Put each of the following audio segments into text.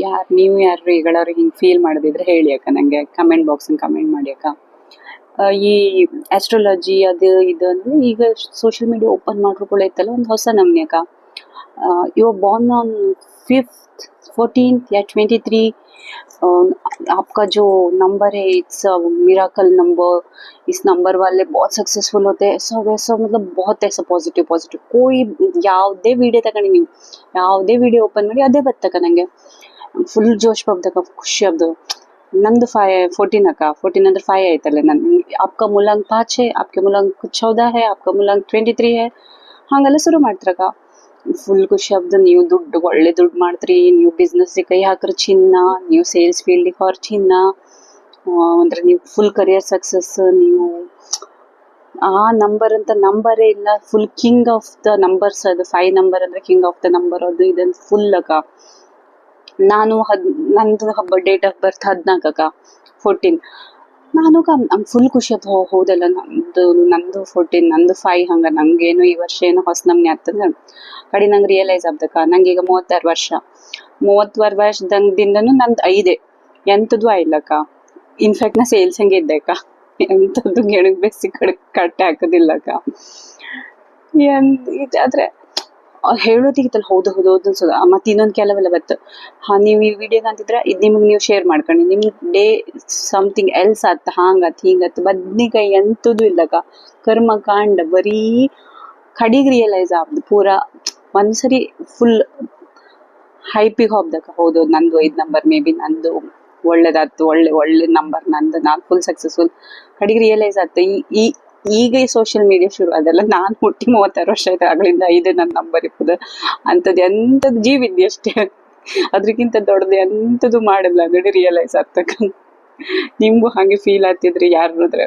ಯಾರು ನೀವು ಯಾರು ಈಗಳವ್ರಿಗೆ ಹಿಂಗೆ ಫೀಲ್ ಮಾಡೋದಿದ್ರೆ ಹೇಳಿ ಅಕ್ಕ, ನನಗೆ ಕಮೆಂಟ್ ಬಾಕ್ಸಿಗೆ ಕಮೆಂಟ್ ಮಾಡಿ ಅಕ್ಕ. ಈ ಆಸ್ಟ್ರಾಲಜಿ ಅದು ಇದು ಅಂದರೆ ಈಗ ಸೋಷಿಯಲ್ ಮೀಡಿಯಾ ಓಪನ್ ಮಾಡ್ಕೊಳ್ಳೈತಲ್ಲ ಒಂದು ಹೊಸ ನಮ್ನೆ ಅಕ್ಕ. You are born on 5th 14th या 23, आपका जो नंबर है इट्स मिराकल नंबर, इस नंबर वाले बहुत सक्सेसफुल होते हैं, ऐसा वैसा मतलब बहुत ऐसा पॉजिटिव पॉजिटिव कोई ಯಾವುದೇ ವಿಡಿಯೋ ತಗೊಂಡು ನೀವು ಯಾವುದೇ ವಿಡಿಯೋ ಓಪನ್ ಮಾಡಿ ಅದೇ ಬರ್ತಕ್ಕ. ನನಗೆ ಫುಲ್ ಜೋಶ್ ಬಂದಕ್ಕ, ಖುಷಿ ಆಗ್ದು. ನಂದು 14 ಅಕ್ಕ, 14 ಅಂದ್ರೆ 5 ಆಯ್ತಲ್ಲ. ನನ್ನ आपका मूलांक 5 है, आपके मूलांक 14 है, आपका मूलांक 23 है, ಹಾಗೆಲ್ಲ ಶುರು ಮಾಡ್ತಾರಕ್ಕ. ಫುಲ್ ಖುಷಿ ಆಗ್ದು. ನೀವು ದುಡ್ಡು ಒಳ್ಳೆ ದುಡ್ಡು ಮಾಡ್ತೀರಿ, ನೀವು ಬಿಸ್ನೆಸ್ಸಿಗೆ ಕೈ ಹಾಕ್ರೆ ಚಿನ್ನ, ನೀವು ಸೇಲ್ಸ್ ಫೀಲ್ಡಿಗೆ ಹೊರ ಚಿನ್ನ, ಅಂದ್ರೆ ನೀವು ಫುಲ್ ಕರಿಯರ್ ಸಕ್ಸಸ್. ನೀವು ಆ ನಂಬರ್ ಅಂತ ನಂಬರೇ ಇಲ್ಲ, full king of the numbers. ಅದು 5 ನಂಬರ್ ಅಂದ್ರೆ ಕಿಂಗ್ ಆಫ್ ದ ನಂಬರ್. ಅದು ಇದನ್ನು ಫುಲ್ ಅಕ್ಕ. ನಾನು ನಂದು ಹಬ್ಬ ಡೇಟ್ ಆಫ್ ಬರ್ತ್ 14 ಅಕ್ಕ, 14. ನಾನು ಫುಲ್ ಖುಷಿ ಆಯ್ತು. ಹೌದಲ್ಲ, ನಂದು 14 ನಂದು 5, ಹಂಗೆ ನಂಗೇನು ಈ ವರ್ಷ ಏನೋ ಹೊಸ ನಮ್ನೆ ಆಗ್ತದೆ ಕಡೆ ನಂಗೆ ರಿಯಲೈಸ್ ಆಗ್ದಕ್ಕ. ನಂಗೆ ಈಗ 36 ವರ್ಷ. 36 ವರ್ಷದಿಂದನೂ ನಂದು 5 ಎಂಥದ್ದು ಆಗಿಲ್ಲಕ್ಕ. ಇನ್ಫ್ಯಾಕ್ಟ್ ನಾ ಸೇಲ್ಸ್ ಹಂಗೆ ಇದ್ದೆ ಅಕ್ಕ, ಎಂಥದ್ದು ಗೆಣಗ್ ಬೇಸಿ ಕಟ್ಟೆ ಹಾಕೋದಿಲ್ಲಕ್ಕ. ಆದ್ರೆ ಹೇಳೋದಿಗಿತ್ತಲ್ಲ, ಹೌದು ಹೌದು ಹೌದು ಅನ್ಸೋದು. ಮತ್ತೆ ಇನ್ನೊಂದು ಕೆಲವೆಲ್ಲ ಬತ್ತು, ನೀವು ಈ ವಿಡಿಯೋಗೆ ಅಂತಿದ್ರೆ ಇದು ನಿಮಗೆ ನೀವು ಶೇರ್ ಮಾಡ್ಕೊಂಡು ನಿಮ್ಗೆ ಡೇ ಸಮಥಿಂಗ್ ಎಲ್ಸ್ ಆತ, ಹಾಂಗತ್ ಹಿಂಗತ್. ಬದ್ನಿಕಾಯಿ ಎಂಥದ್ದು ಇಲ್ಲಕ್ಕ, ಕರ್ಮಕಾಂಡ ಬರೀ ಕಡಿಗೆ ರಿಯಲೈಸ್ ಆಗ್ದು ಪೂರಾ ಒಂದ್ಸರಿ ಫುಲ್ ಹೈಪಿಗೆ ಹೋಗ್ದಕ್ಕ. ಹೌದು ನಂದು 5 ನಂಬರ್, ಮೇ ಬಿ ನಂದು ಒಳ್ಳೇದಾಯ್ತು, ಒಳ್ಳೆ ನಂಬರ್ ನಂದು, ನಾನು ಫುಲ್ ಸಕ್ಸಸ್ಫುಲ್ ಕಡಿಗೆ ರಿಯಲೈಸ್ ಆಗ್ತದೆ. ಈಗ ಈ ಸೋಷಿಯಲ್ ಮೀಡಿಯಾ ಶುರು ಅದೆಲ್ಲ ನಾನು ಹುಟ್ಟಿ 36 ವರ್ಷ ಆಯ್ತು, ಆಗ್ಲಿಂದ 5 ನನ್ನ ನಂಬರ್ ಇರ್ತದೆ. ಅಂಥದ್ದು ಎಂಥದ್ದು ಜೀವಿದ್ದೆ ಅಷ್ಟೇ, ಅದ್ರಕ್ಕಿಂತ ದೊಡ್ಡದು ಎಂಥದ್ದು ಮಾಡಲ್ಲ ನೋಡಿ ರಿಯಲೈಸ್ ಆಗ್ತಕ್ಕ. ನಿಮಗೂ ಹಾಗೆ ಫೀಲ್ ಆಗ್ತಿದ್ರಿ ಯಾರು ನೋಡಿದ್ರೆ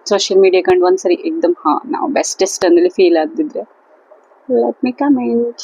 ಸೋಷಿಯಲ್ ಮೀಡಿಯಾ ಕಂಡು ಒಂದ್ಸರಿ ಎಕ್ದಮ್ ನಾವು ಬೆಸ್ಟೆಸ್ಟ್ ಅಂದಲ್ಲಿ ಫೀಲ್ ಆಗ್ತಿದ್ರೆ ಲೆಟ್ ಮಿ ಕಮೆಂಟ್.